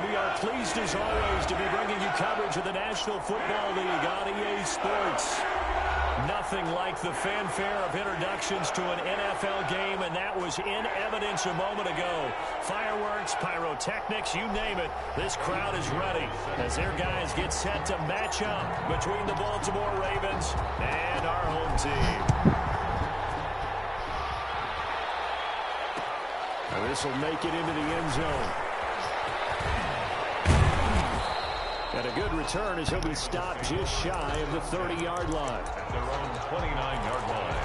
We are pleased as always to be bringing you coverage of the National Football League on EA Sports. Nothing like the fanfare of introductions to an NFL game, and that was in evidence a moment ago. Fireworks, pyrotechnics, you name it. This crowd is ready as their guys get set to match up between the Baltimore Ravens and our home team. Now this will make it into the end zone. And a good return as he'll be stopped just shy of the 30-yard line. At their own 29-yard line.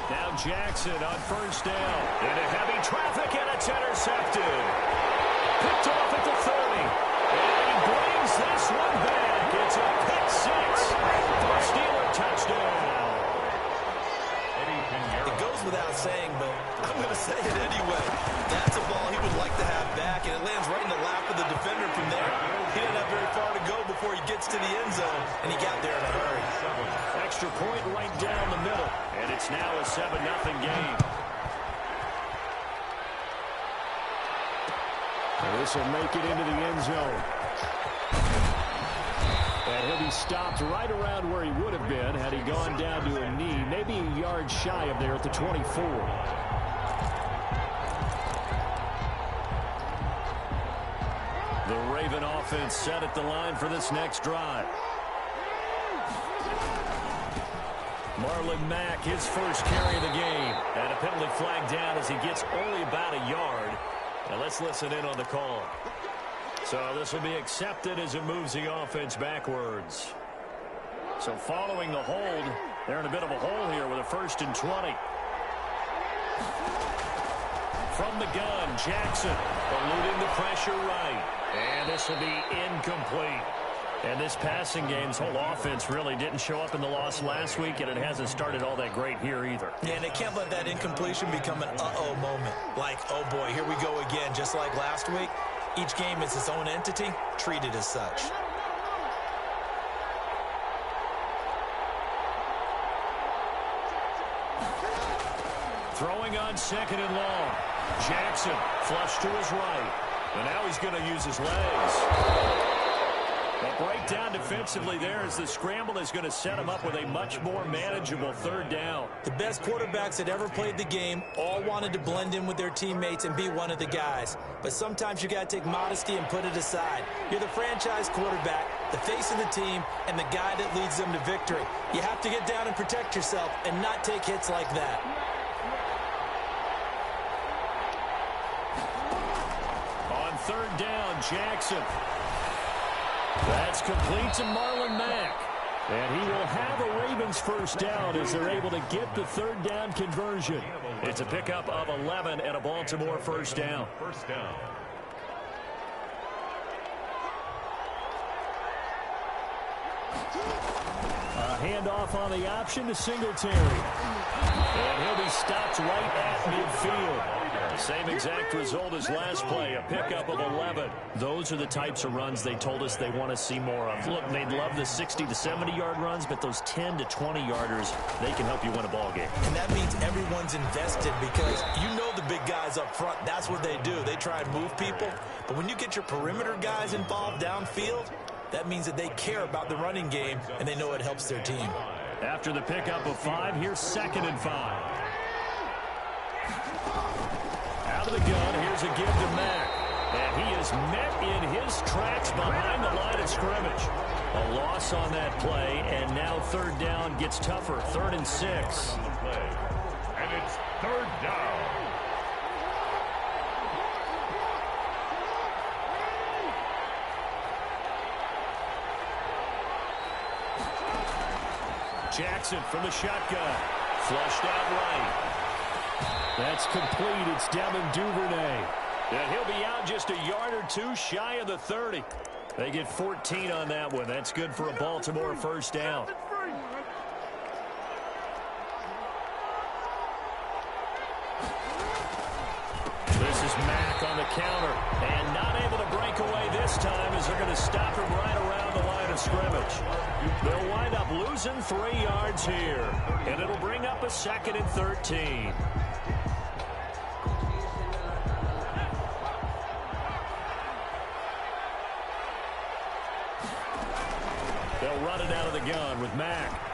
Now Jackson on first down. Into heavy traffic, and it's intercepted. Picked off at the 30. And he brings this one back. It's a pick six for a Steeler touchdown. It goes without saying, but I'm going to say it anyway. That's a ball he would like to have back, and it lands right in the lap of the defender from there. He didn't have very far to go before he gets to the end zone, and he got there in a hurry. Extra point right down the middle, and it's now a 7-0 game. And this will make it into the end zone. And he'll be stopped right around where he would have been had he gone down to a knee, maybe a yard shy of there at the 24. The Raven offense set at the line for this next drive. Marlon Mack, his first carry of the game. And a penalty flag down as he gets only about a yard. Now let's listen in on the call. So this will be accepted as it moves the offense backwards. So following the hold, they're in a bit of a hole here with a 1st and 20. From the gun, Jackson eluding the pressure right. And this will be incomplete. And this passing game's whole offense really didn't show up in the loss last week, and it hasn't started all that great here either. Yeah, and they can't let that incompletion become an uh-oh moment. Like, oh boy, here we go again, just like last week. Each game is its own entity, treated as such. Throwing on 2nd and long. Jackson flush to his right. And now he's going to use his legs. A breakdown defensively there as the scramble is going to set him up with a much more manageable 3rd down. The best quarterbacks that ever played the game all wanted to blend in with their teammates and be one of the guys. But sometimes you got to take modesty and put it aside. You're the franchise quarterback, the face of the team, and the guy that leads them to victory. You have to get down and protect yourself and not take hits like that. On 3rd down, Jackson. That's complete to Marlon Mack. And he will have a Ravens 1st down as they're able to get the 3rd down conversion. It's a pickup of 11 and a Baltimore 1st down. First down. A handoff on the option to Singletary. And he'll be stopped right at midfield. Same exact result as last play, a pickup of 11. Those are the types of runs they told us they want to see more of. Look, they'd love the 60 to 70-yard runs, but those 10 to 20-yarders, they can help you win a ball game. And that means everyone's invested because you know the big guys up front, that's what they do. They try and move people. But when you get your perimeter guys involved downfield, that means that they care about the running game, and they know it helps their team. After the pickup of 5, here's 2nd and 5. Out of the gun, here's a give to Mack. And he is met in his tracks behind the line of scrimmage. A loss on that play, and now 3rd down gets tougher. 3rd and 6. And it's 3rd down. Jackson from the shotgun. Flushed out right. That's complete. It's Devin Duvernay. And he'll be out just a yard or two shy of the 30. They get 14 on that one. That's good for a Baltimore 1st down. Here's Mack on the counter. And not able to break away this time as they're going to stop him right around the line of scrimmage. They'll wind up losing 3 yards here. And it'll bring up a 2nd and 13. They'll run it out of the gun with Mack.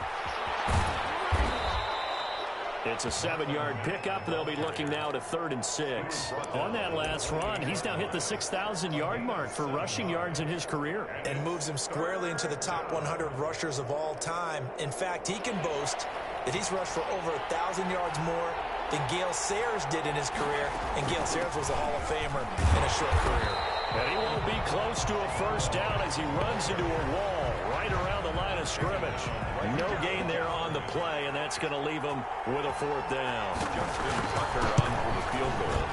It's a 7-yard pickup. They'll be looking now to 3rd and 6. On that last run, he's now hit the 6,000-yard mark for rushing yards in his career. And moves him squarely into the top 100 rushers of all time. In fact, he can boast that he's rushed for over 1,000 yards more than Gale Sayers did in his career. And Gale Sayers was a Hall of Famer in a short career. And he won't be close to a first down as he runs into a wall right around the line of scrimmage. No gain there on the play, and that's going to leave him with a 4th down. Justin Tucker on for the field goal.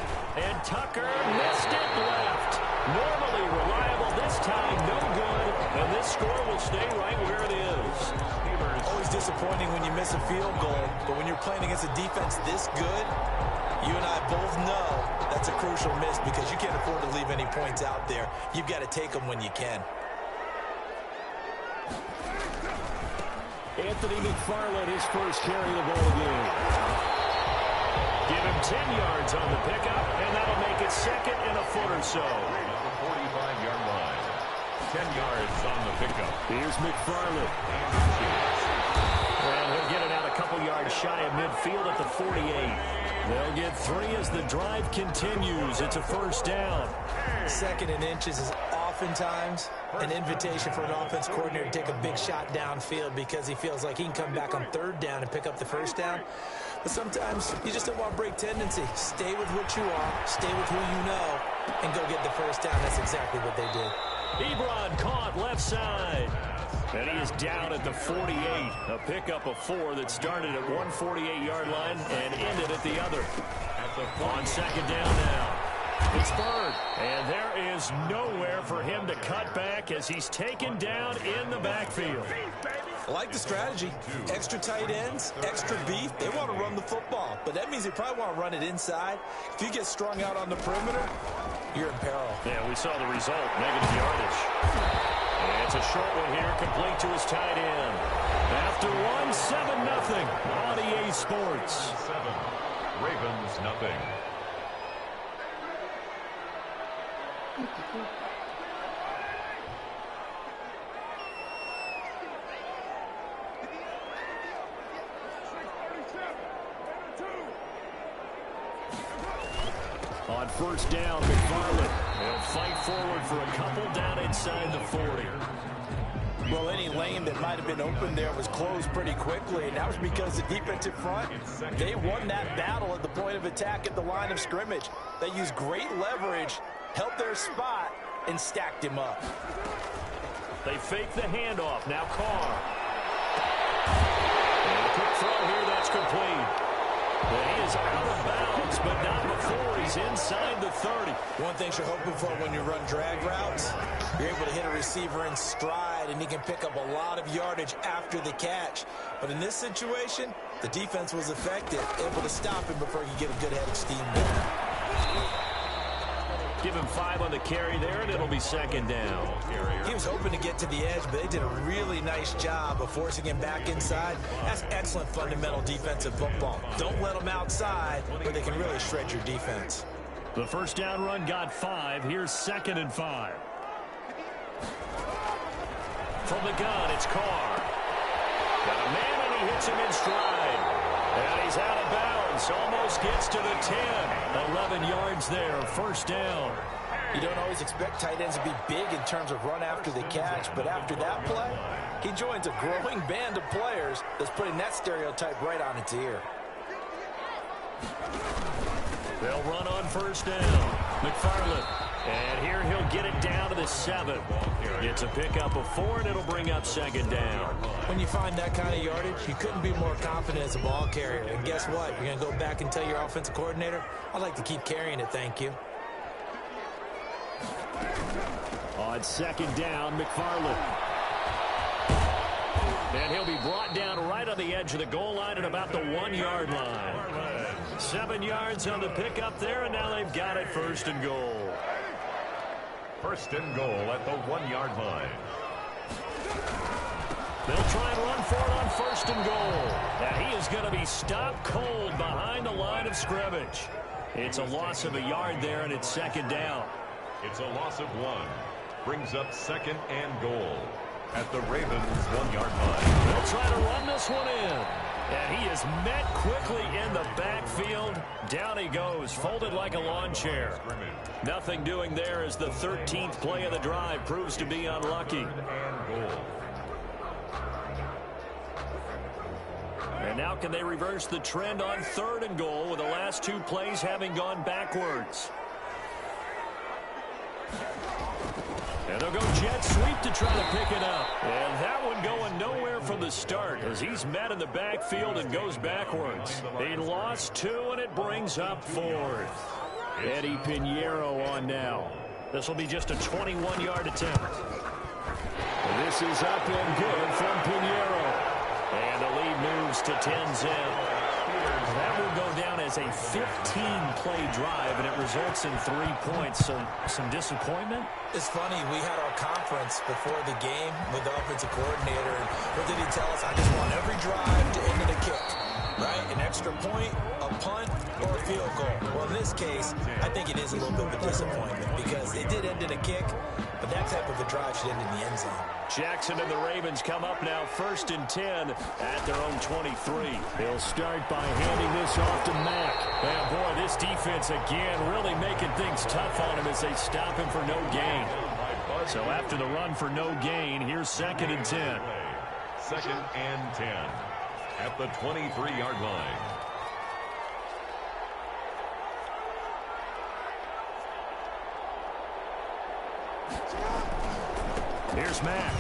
And Tucker missed it left. Normally reliable, this time no good. And this score will stay right where it is. Always disappointing when you miss a field goal, but when you're playing against a defense this good, you and I both know that's a crucial miss because you can't afford to leave any points out there. You've got to take them when you can. Anthony McFarland, his first carry of the ball game. Give him 10 yards on the pickup, and that'll make it 2nd and a foot or so. 45-yard line. 10 yards on the pickup. Here's McFarland. Well, he'll get it out a couple yards shy of midfield at the 48. They'll get 3 as the drive continues. It's a first down. 2nd and inches is oftentimes an invitation for an offense coordinator to take a big shot downfield because he feels like he can come back on 3rd down and pick up the first down. But sometimes you just don't want to break tendency. Stay with what you are, stay with who you know, and go get the first down. That's exactly what they did. Ebron caught left side. And he is down at the 48. A pickup of 4 that started at 148-yard line and ended at the other. On 2nd down now. It's 3rd. And there is nowhere for him to cut back as he's taken down in the backfield. I like the strategy. Extra tight ends, extra beef. They want to run the football, but that means they probably want to run it inside. If you get strung out on the perimeter, you're in peril. Yeah, we saw the result, negative yardage. And it's a short one here, complete to his tight end. After 1-7-0 on EA Sports. 7. Ravens nothing. On first down, McFarland. They'll fight forward for a couple down inside the 40. Well, any lane that might have been open there was closed pretty quickly, and that was because the defensive front, they won that battle at the point of attack at the line of scrimmage. They used great leverage, held their spot, and stacked him up. They fake the handoff. Now Carr. And a quick throw here, that's complete. But he is out of bounds, but not before he's inside the 30. One thing you're hoping for when you run drag routes, you're able to hit a receiver in stride, and he can pick up a lot of yardage after the catch. But in this situation, the defense was effective, able to stop him before he could get a good head of steam going. Give him 5 on the carry there, and it'll be 2nd down. He was hoping to get to the edge, but they did a really nice job of forcing him back inside. That's excellent fundamental defensive football. Don't let them outside where they can really shred your defense. The first down run got 5. Here's 2nd and 5. From the gun, it's Carr. Got a man, and he hits him in stride. And he's out of bounds. Almost gets to the 10. 11 yards there. First down. You don't always expect tight ends to be big in terms of run after the catch, but after that play, he joins a growing band of players that's putting that stereotype right on its ear. They'll run on first down. McFarland. And here he'll get it down to the 7. It's a pickup of 4, and it'll bring up 2nd down. When you find that kind of yardage, you couldn't be more confident as a ball carrier. And guess what? You're going to go back and tell your offensive coordinator, I'd like to keep carrying it, thank you. On 2nd down, McFarland. And he'll be brought down right on the edge of the goal line at about the 1-yard line. 7 yards on the pickup there, and now they've got it 1st and goal. 1st and goal at the 1-yard line. They'll try and run for it on 1st and goal. And he is going to be stopped cold behind the line of scrimmage. It's a loss of a yard there, and it's 2nd down. It's a loss of 1. Brings up 2nd and goal at the Ravens' 1-yard line. They'll try to run this one in. And he is met quickly in the backfield. Down he goes, folded like a lawn chair. Nothing doing there as the 13th play of the drive proves to be unlucky. And now can they reverse the trend on 3rd and goal with the last 2 plays having gone backwards? And they'll go jet sweep to try to pick it up. And that one going nowhere from the start as he's met in the backfield and goes backwards. He lost 2, and it brings up 4th. Eddie Pinheiro on now. This will be just a 21-yard attempt. And this is up and good from Pinheiro. And the lead moves to 10-zip. That will go down as a 15-play drive, and it results in 3 points. So some disappointment? It's funny, we had our conference before the game with the offensive coordinator. And what did he tell us? I just want every drive to end in a kick, right? An extra point, a punt, or a field goal. Well, in this case, I think it is a little bit of a disappointment because it did end in a kick, but that type of a drive should end in the end zone. Jackson and the Ravens come up now 1st and 10 at their own 23. They'll start by handing this off to Mack. And boy, this defense again really making things tough on him as they stop him for no gain. So after the run for no gain, here's 2nd and 10. 2nd and 10 at the 23-yard line. Here's Mack.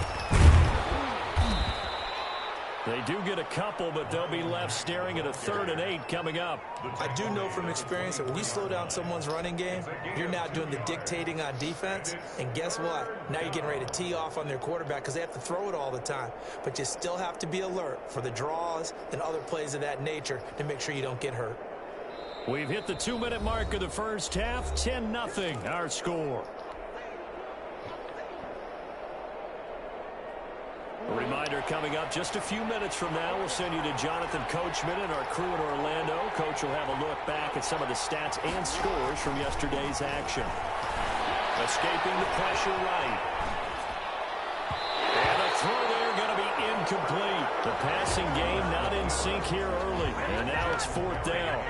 They do get a couple, but they'll be left staring at a 3rd and 8 coming up. I do know from experience that when you slow down someone's running game, you're now doing the dictating on defense. And guess what? Now you're getting ready to tee off on their quarterback because they have to throw it all the time. But you still have to be alert for the draws and other plays of that nature to make sure you don't get hurt. We've hit the 2-minute mark of the first half. 10-0 our score. A reminder coming up just a few minutes from now. We'll send you to Jonathan Coachman and our crew in Orlando. Coach will have a look back at some of the stats and scores from yesterday's action. Escaping the pressure right. And a throw there going to be incomplete. The passing game not in sync here early. And now it's 4th down.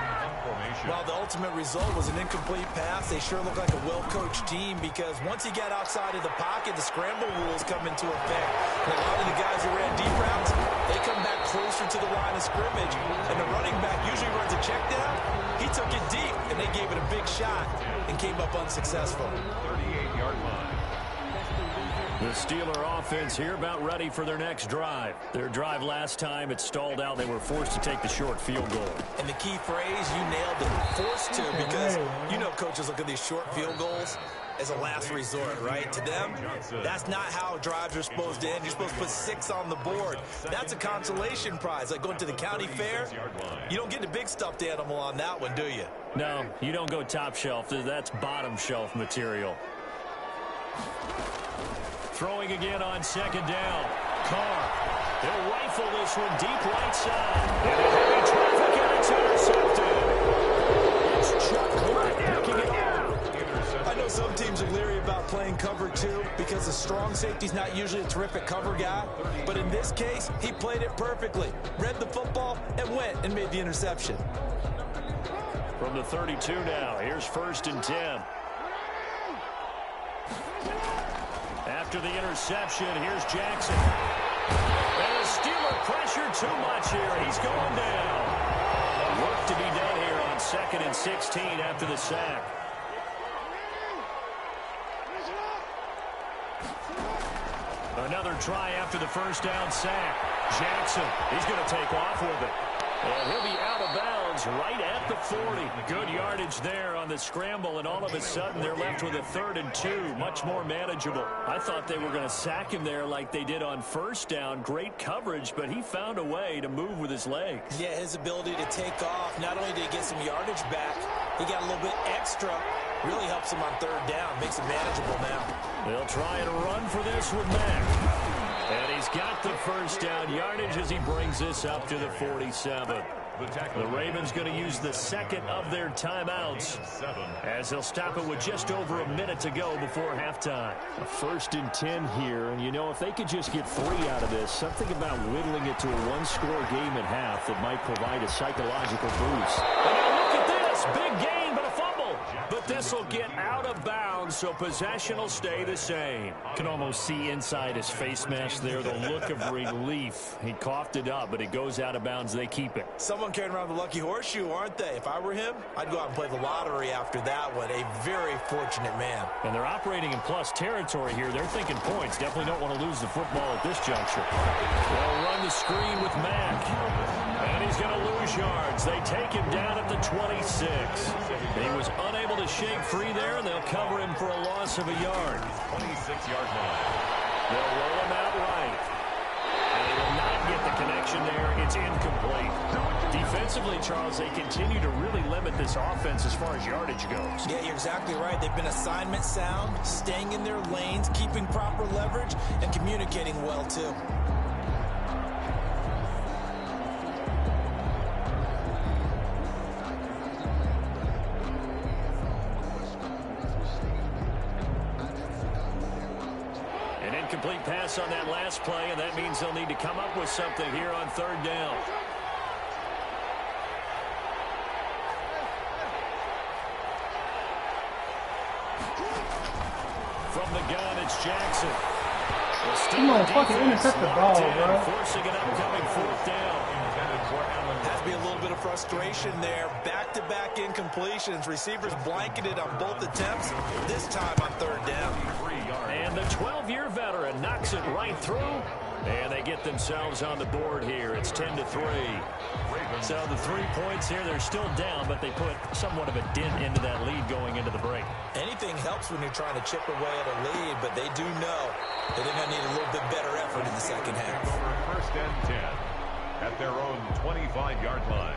While the ultimate result was an incomplete pass, they sure look like a well-coached team because once he got outside of the pocket, the scramble rules come into effect. And a lot of the guys who ran deep routes, they come back closer to the line of scrimmage. And the running back usually runs a check down. He took it deep, and they gave it a big shot and came up unsuccessful. 38-yard line. The Steeler offense here about ready for their next drive. Their drive last time, it stalled out. They were forced to take the short field goal. And the key phrase, you nailed it, forced to, because you know coaches look at these short field goals as a last resort, right? To them, that's not how drives are supposed to end. You're supposed to put 6 on the board. That's a consolation prize. Like going to the county fair, you don't get the big stuffed animal on that one, do you? No, you don't go top shelf. That's bottom shelf material. Throwing again on 2nd down. Carr. They'll rifle this one deep right side. And a heavy traffic, and it's intercepted. It's Chuck Clark picking it up. I know some teams are leery about playing cover 2 because the strong safety's not usually a terrific cover guy. But in this case, he played it perfectly. Read the football and went and made the interception. From the 32 now, here's 1st and 10. After the interception, here's Jackson. And the Steeler pressure too much here. He's going down. Work to be done here on 2nd and 16 after the sack. Another try after the 1st down sack. Jackson, he's going to take off with it. And he'll be out of bounds right at the 40. Good yardage there on the scramble, and all of a sudden they're left with a 3rd and 2. Much more manageable. I thought they were going to sack him there like they did on first down. Great coverage, but he found a way to move with his legs. Yeah, his ability to take off, not only did he get some yardage back, he got a little bit extra. Really helps him on 3rd down, makes it manageable now. They'll try and run for this with Mack. And he's got the first down yardage as he brings this up to the 47. The Ravens going to use the second of their timeouts as they'll stop it with just over a minute to go before halftime. A 1st and 10 here, and you know, if they could just get 3 out of this, something about whittling it to a 1-score game at half that might provide a psychological boost. And now look at this, big gain, but a fumble. But this will get out of bounds, so possession will stay the same. Can almost see inside his face mask there the look of relief. He coughed it up, but it goes out of bounds. They keep it. Someone carrying around the lucky horseshoe, aren't they? If I were him, I'd go out and play the lottery after that one. A very fortunate man. And they're operating in plus territory here. They're thinking points. Definitely don't want to lose the football at this juncture. They'll run the screen with Mack. And he's going to lose yards. They take him down at the 26. He was unable to shake free there, and they'll cover him for a loss of a yard. 26-yard line. They'll roll him out right. And they will not get the connection there. It's incomplete. Defensively, Charles, they continue to really limit this offense as far as yardage goes. Yeah, you're exactly right. They've been assignment sound, staying in their lanes, keeping proper leverage, and communicating well, too. Incomplete pass on that last play, and that means they'll need to come up with something here on 3rd down. From the gun, it's Jackson. Come on, fucking intercept the ball, bro. Forcing an upcoming 4th down. Has to be a little bit of frustration there. Back-to-back incompletions. Receivers blanketed on both attempts, this time on 3rd down. And the 12-year veteran knocks it right through. And they get themselves on the board here. It's 10-3. So the 3 points here, they're still down, but they put somewhat of a dent into that lead going into the break. Anything helps when you're trying to chip away at a lead, but they do know that they're going to need a little bit better effort in the second half. Over 1st and 10 at their own 25-yard line.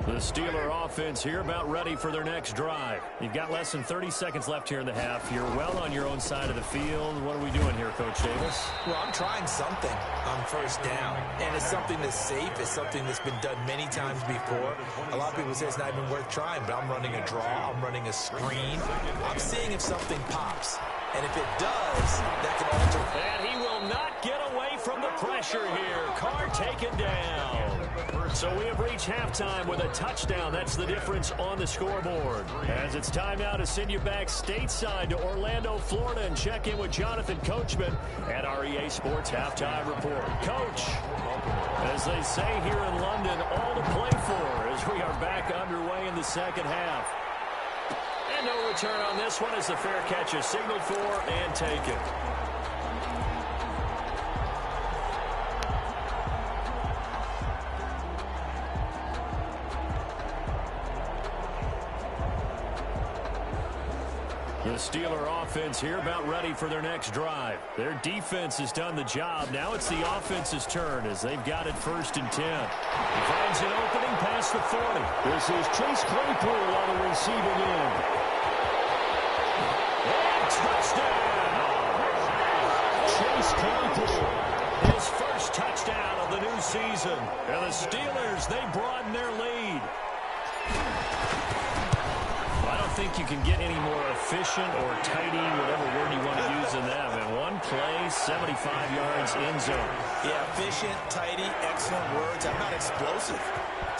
The Steeler offense here about ready for their next drive. You've got less than 30 seconds left here in the half. You're well on your own side of the field. What are we doing here, Coach Davis? Well, I'm trying something on 1st down, and it's something that's safe. It's something that's been done many times before. A lot of people say it's not even worth trying, but I'm running a draw. I'm running a screen. I'm seeing if something pops, and if it does, that can alter. And he will not get away from the pressure here. Carr taken down. So we have reached halftime with a touchdown. That's the difference on the scoreboard. As it's time now to send you back stateside to Orlando, Florida, and check in with Jonathan Coachman at our EA Sports Halftime Report. Coach, as they say here in London, all to play for as we are back underway in the second half. And no return on this one as the fair catch is signaled for and taken. The Steeler offense here about ready for their next drive. Their defense has done the job. Now it's the offense's turn as they've got it 1st and 10. He finds an opening past the 40. This is Chase Claypool on the receiving end. And touchdown! Chase Claypool. His first touchdown of the new season. And the Steelers, they broaden their lead. I don't think you can get any more efficient or tidy, whatever word you want to use in that. And one play, 75 yards in zone. Yeah, efficient, tidy, excellent words. How about explosive?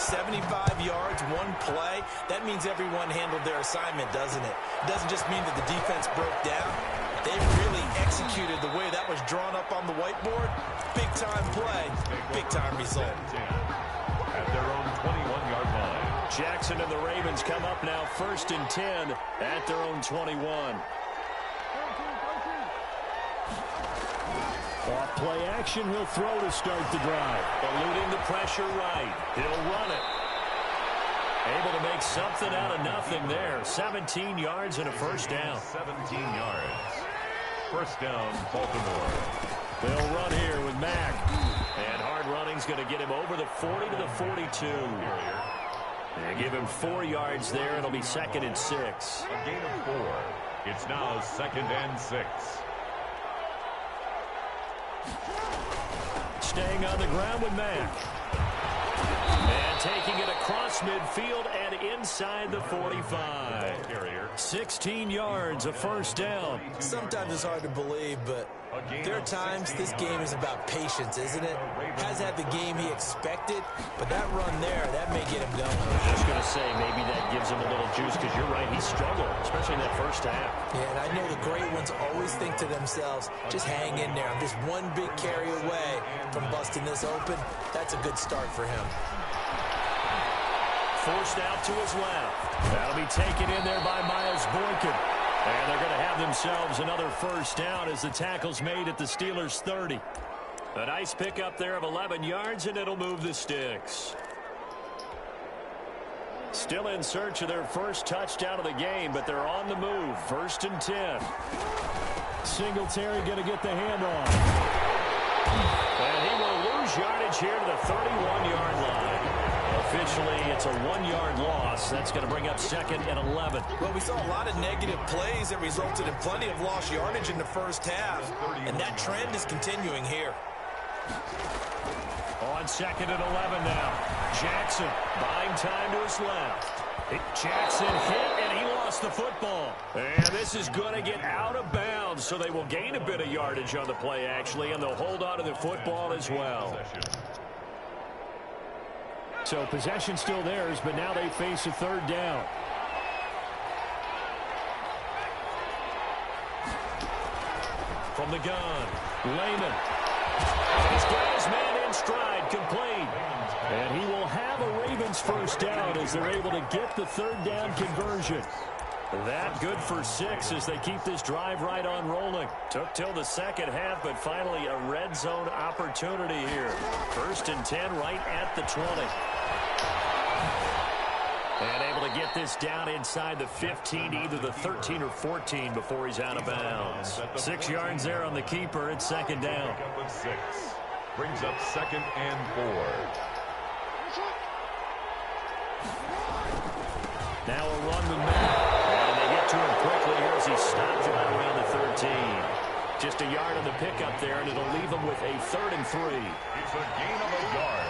75 yards, one play. That means everyone handled their assignment, doesn't it? It doesn't just mean that the defense broke down. They really executed the way that was drawn up on the whibboard. Big-time play, big-time result. At their Jackson and the Ravens come up now 1st and 10 at their own 21. Off play action, he'll throw to start the drive. Eluding the pressure right. He'll run it. Able to make something out of nothing there. 17 yards and a first down. 17 yards. First down, Baltimore. They'll run here with Mack. And hard running's going to get him over the 40 to the 42. They give him 4 yards there. It'll be 2nd and 6. A gain of 4. It's now 2nd and 6. Staying on the ground with Mack. And taking it across midfield and inside the 45. 16 yards, a first down. Sometimes it's hard to believe, but there are times this game is about patience, isn't it? Hasn't had the game he expected, but that run there, that may get him going. I was just going to say, maybe that gives him a little juice, because you're right, he struggled, especially in that first half. Yeah, and I know the great ones always think to themselves, just hang in there. I'm just one big carry away from busting this open. That's a good start for him. Forced out to his left. That'll be taken in there by Miles Boykin. And they're going to have themselves another first down as the tackle's made at the Steelers' 30. A nice pickup there of 11 yards, and it'll move the sticks. Still in search of their first touchdown of the game, but they're on the move. 1st and 10. Singletary going to get the handoff. And he will lose yardage here to the 31-yard line. Officially, it's a 1-yard loss. That's going to bring up 2nd and 11. Well, we saw a lot of negative plays that resulted in plenty of lost yardage in the first half, and that trend is continuing here. On 2nd and 11 now. Jackson buying time to his left. Jackson hit, and he lost the football. And this is going to get out of bounds, so they will gain a bit of yardage on the play, actually, and they'll hold on to the football as well. So possession still theirs, but now they face a 3rd down. From the gun, Lehman. He's got his man in stride, complete. And he will have a Ravens first down as they're able to get the 3rd down conversion. That good for 6 as they keep this drive right on rolling. Took till the second half, but finally a red zone opportunity here. 1st and 10 right at the 20. And able to get this down inside the 15, either the 13 or 14 before he's out of bounds. 6 yards there on the keeper. It's 2nd down. Brings up 2nd and 4. Now a run with Matt. And they get to him quickly here as he stops right around the 13. Just a yard on the pickup there, and it'll leave him with a 3rd and 3. It's a gain of a yard.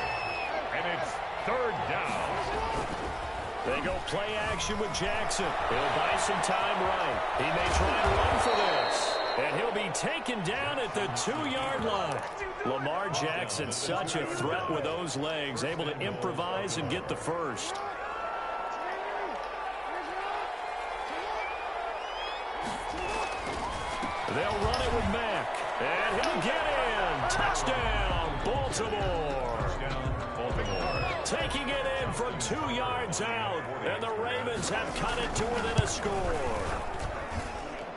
And it's 3rd down. They go play action with Jackson. He'll buy some time right. He may try and run for this. And he'll be taken down at the 2-yard line. Lamar Jackson, such a threat with those legs, able to improvise and get the first. They'll run it with Mack. And he'll get in. Touchdown, Baltimore. Taking it in from 2 yards out. And the Ravens have cut it to within a score.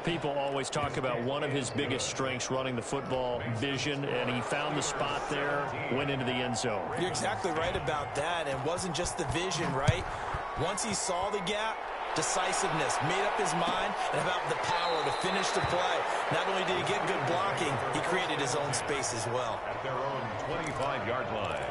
People always talk about one of his biggest strengths running the football, vision, and he found the spot there, went into the end zone. You're exactly right about that, and it wasn't just the vision, right? Once he saw the gap, decisiveness, made up his mind, and about the power to finish the play. Not only did he get good blocking, he created his own space as well. At their own 25-yard line.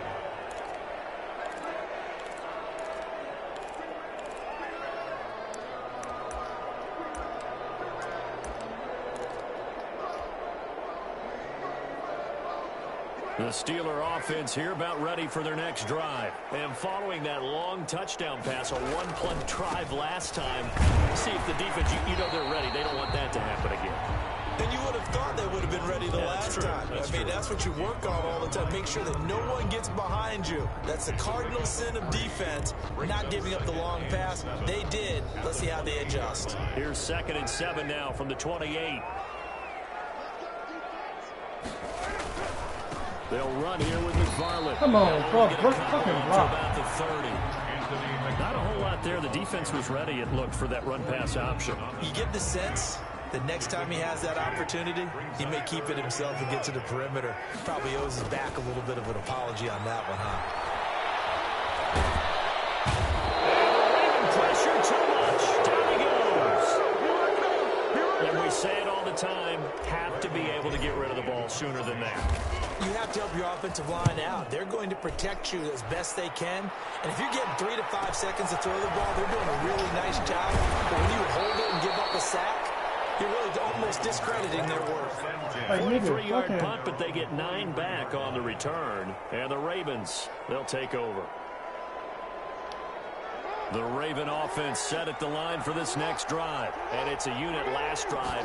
The Steeler offense here about ready for their next drive. And following that long touchdown pass, a one-play drive last time, see if the defense, you know they're ready. They don't want that to happen again. Then you would have thought they would have been ready the last time. That's what you work on all the time. Make sure that no one gets behind you. That's the cardinal sin of defense, not giving up the long pass. They did. Let's see how they adjust. Here's 2nd and 7 now from the 28. They'll run here with McFarland. Come on, fucking block. About the 30. Not a whole lot there. The defense was ready, it looked, for that run-pass option. You get the sense that next time he has that opportunity, he may keep it himself and get to the perimeter. Probably owes his back a little bit of an apology on that one, huh? Pressure too much. Down he goes. And we say it all the time, have to be able to get rid of the ball sooner than that. You have to help your offensive line out. They're going to protect you as best they can. And if you're getting 3 to 5 seconds to throw the ball, they're doing a really nice job. But when you hold it and give up a sack, you're really almost discrediting their work. 43-yard punt, but they get 9 back on the return. And the Ravens, they'll take over. The Raven offense set at the line for this next drive. And it's a unit last drive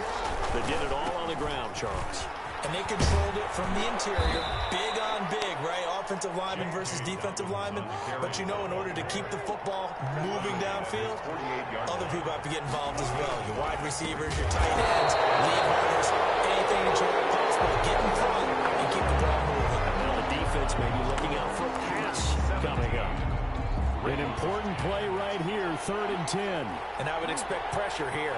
that did it all on the ground, Charles. And they controlled it from the interior. Big on big, right? Offensive lineman versus defensive lineman. But you know, in order to keep the football moving downfield, other people have to get involved as well. Your wide receivers, your tight ends, lead holders, anything that you have possible to get in front and keep the ball moving. Now the defense may be looking out for a pass coming up. An important play right here, 3rd and 10. And I would expect pressure here.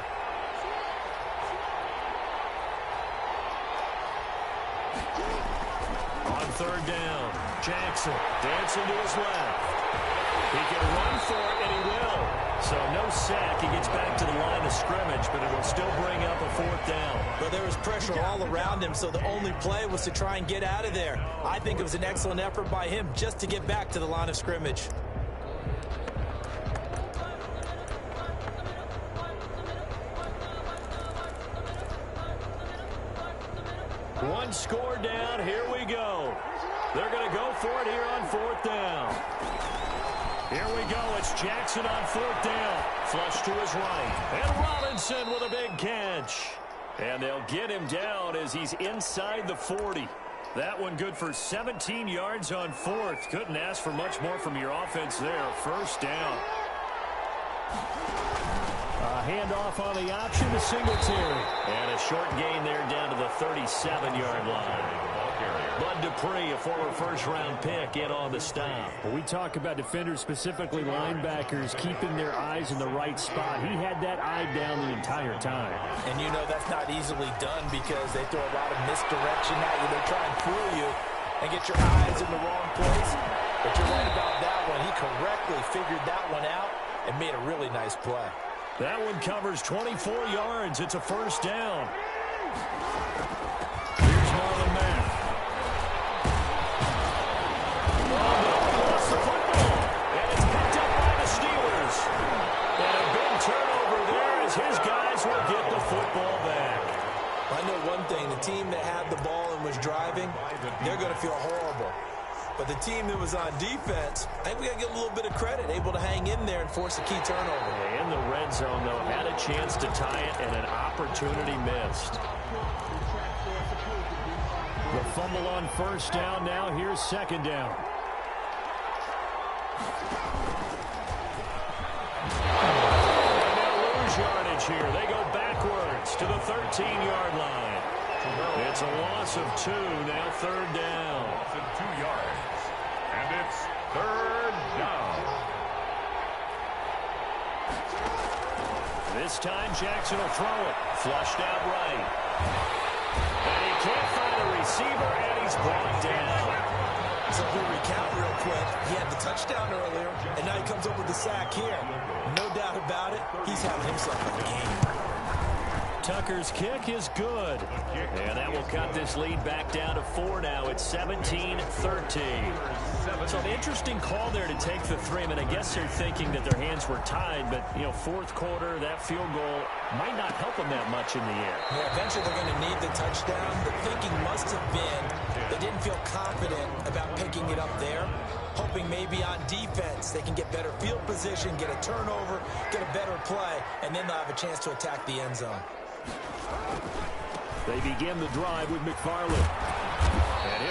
On 3rd down, Jackson dancing to his left. He can run for it, and he will. So no sack. He gets back to the line of scrimmage, but it will still bring up a 4th down. But there was pressure all around him, so the only play was to try and get out of there. I think it was an excellent effort by him just to get back to the line of scrimmage. One score down. Here we go. They're going to go for it here on 4th down. Here we go. It's Jackson on 4th down. Flush to his right. And Robinson with a big catch. And they'll get him down as he's inside the 40. That one good for 17 yards on 4th. Couldn't ask for much more from your offense there. 1st down. A handoff on the option to Singletary. And a short gain there down to the 37-yard line. Bud Dupree, a former first-round pick, in on the stop. Well, we talk about defenders, specifically linebackers, keeping their eyes in the right spot. He had that eye down the entire time. And you know that's not easily done because they throw a lot of misdirection at you. They try and fool you and get your eyes in the wrong place. But you're right about that one. He correctly figured that one out and made a really nice play. That one covers 24 yards. It's a 1st down. Here's Marlon Mack. Lost the football. And it's picked up by the Steelers. And a big turnover there as his guys will get the football back. I know one thing. The team that had the ball and was driving, they're going to feel horrible. But the team that was on defense, I think we got to give a little bit of credit, able to hang in there and force a key turnover. In the red zone, though, had a chance to tie it and an opportunity missed. The fumble on 1st down. Now here's 2nd down. And they'll lose yardage here. They go backwards to the 13-yard line. It's a loss of 2. Now 3rd down. Loss of 2 yards. And it's 3rd down. This time Jackson will throw it. Flushed out right. And he can't find a receiver, and he's brought down. So if we recount real quick, he had the touchdown earlier, and now he comes up with the sack here. No doubt about it, he's having himself a game. Tucker's kick is good. And that will cut this lead back down to 4 now. It's 17-13. So an interesting call there to take the 3. I mean, I guess they're thinking that their hands were tied, but, you know, 4th quarter, that field goal might not help them that much in the air. Yeah, eventually they're going to need the touchdown. The thinking must have been they didn't feel confident about picking it up there, hoping maybe on defense they can get better field position, get a turnover, get a better play, and then they'll have a chance to attack the end zone. They begin the drive with McFarland.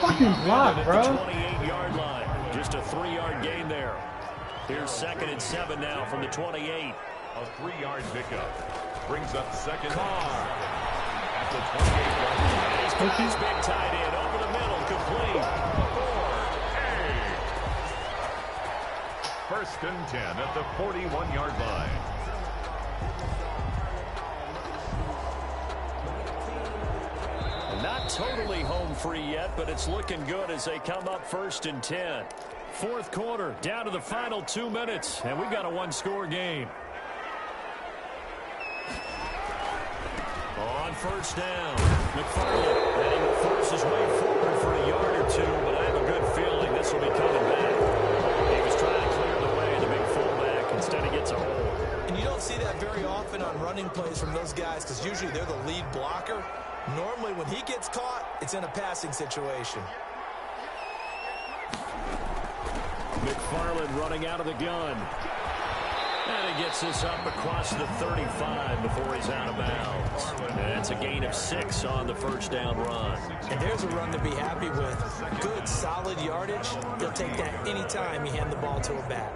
Fucking block, bro. 28-yard line. Just a 3-yard gain there. Here's 2nd and 7 now from the 28. A 3-yard pickup. Brings up 2nd. Carr. At the 28-yard line. He's got his big tight end over the middle, complete. 1st and 10 at the 41-yard line. Not totally home free yet, but it's looking good as they come up 1st and 10. Fourth quarter, down to the final 2 minutes, and we've got a one-score game. On 1st down, McFarland heading to force his way forward for a yard or two, but I have a good feeling this will be coming back. He was trying to clear the way, the big fullback. Instead, he gets a hole. And you don't see that very often on running plays from those guys because usually they're the lead blocker. Normally, when he gets caught, it's in a passing situation. McFarland running out of the gun. And he gets this up across the 35 before he's out of bounds. That's a gain of 6 on the 1st down run. And there's a run to be happy with. Good, solid yardage. He'll take that any time you hand the ball to a back.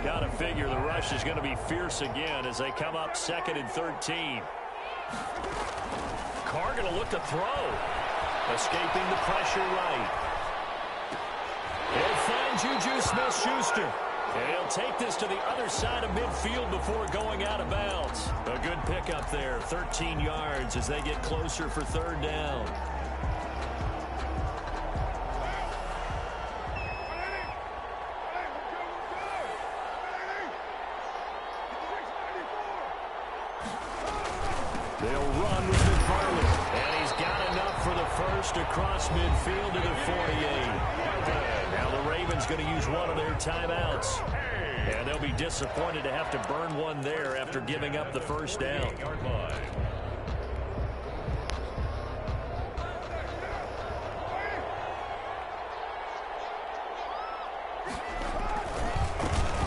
Got to figure the rush is going to be fierce again as they come up 2nd and 13. Carr going to look to throw. Escaping the pressure right. He'll find Juju Smith-Schuster. And he'll take this to the other side of midfield before going out of bounds. A good pickup there, 13 yards as they get closer for 3rd down. They'll run with McFarland. And he's got enough for the first across midfield to the 48. Now the Ravens going to use one of their timeouts. And they'll be disappointed to have to burn one there after giving up the 1st down.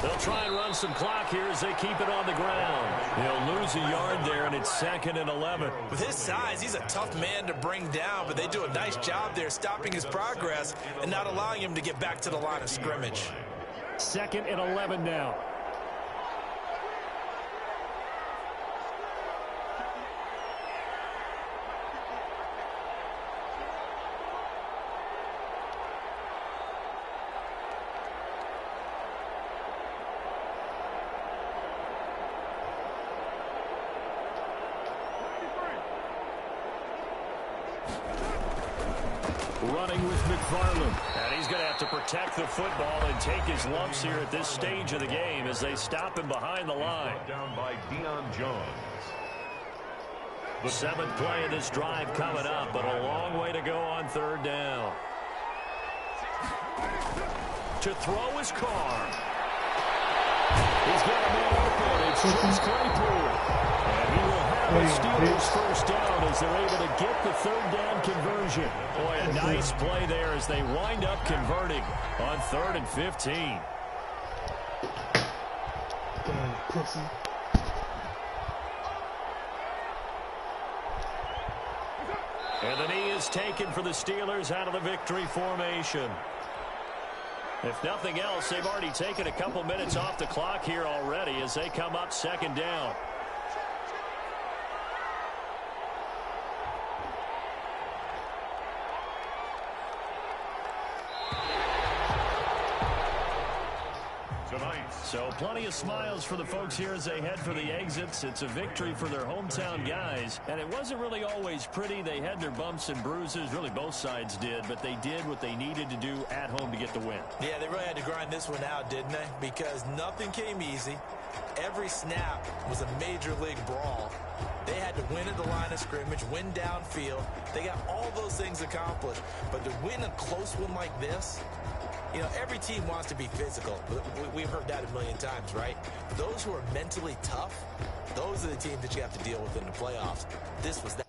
They'll try and run some clock here as they keep it on the ground. They'll lose a yard there, and it's 2nd and 11. With his size, he's a tough man to bring down, but they do a nice job there stopping his progress and not allowing him to get back to the line of scrimmage. 2nd and 11 now. Running with McFarland. And he's going to have to protect the football and take his lumps here at this stage of the game as they stop him behind the line. Down by Deion Jones. The 7th play of this drive coming up, but a long way to go on 3rd down. To throw is Carr. He's got a man open. It's Chase Claypool. And he will have the Steelers 1st down as they're able to get the 3rd down conversion. Boy, a nice play there as they wind up converting on 3rd and 15. And the knee is taken for the Steelers out of the victory formation. If nothing else, they've already taken a couple minutes off the clock here already as they come up 2nd down. So plenty of smiles for the folks here as they head for the exits. It's a victory for their hometown guys. And it wasn't really always pretty. They had their bumps and bruises. Really, both sides did. But they did what they needed to do at home to get the win. Yeah, they really had to grind this one out, didn't they? Because nothing came easy. Every snap was a major league brawl. They had to win at the line of scrimmage, win downfield. They got all those things accomplished. But to win a close one like this, you know, every team wants to be physical. We've heard that a million times, right? Those who are mentally tough, those are the teams that you have to deal with in the playoffs. This was that.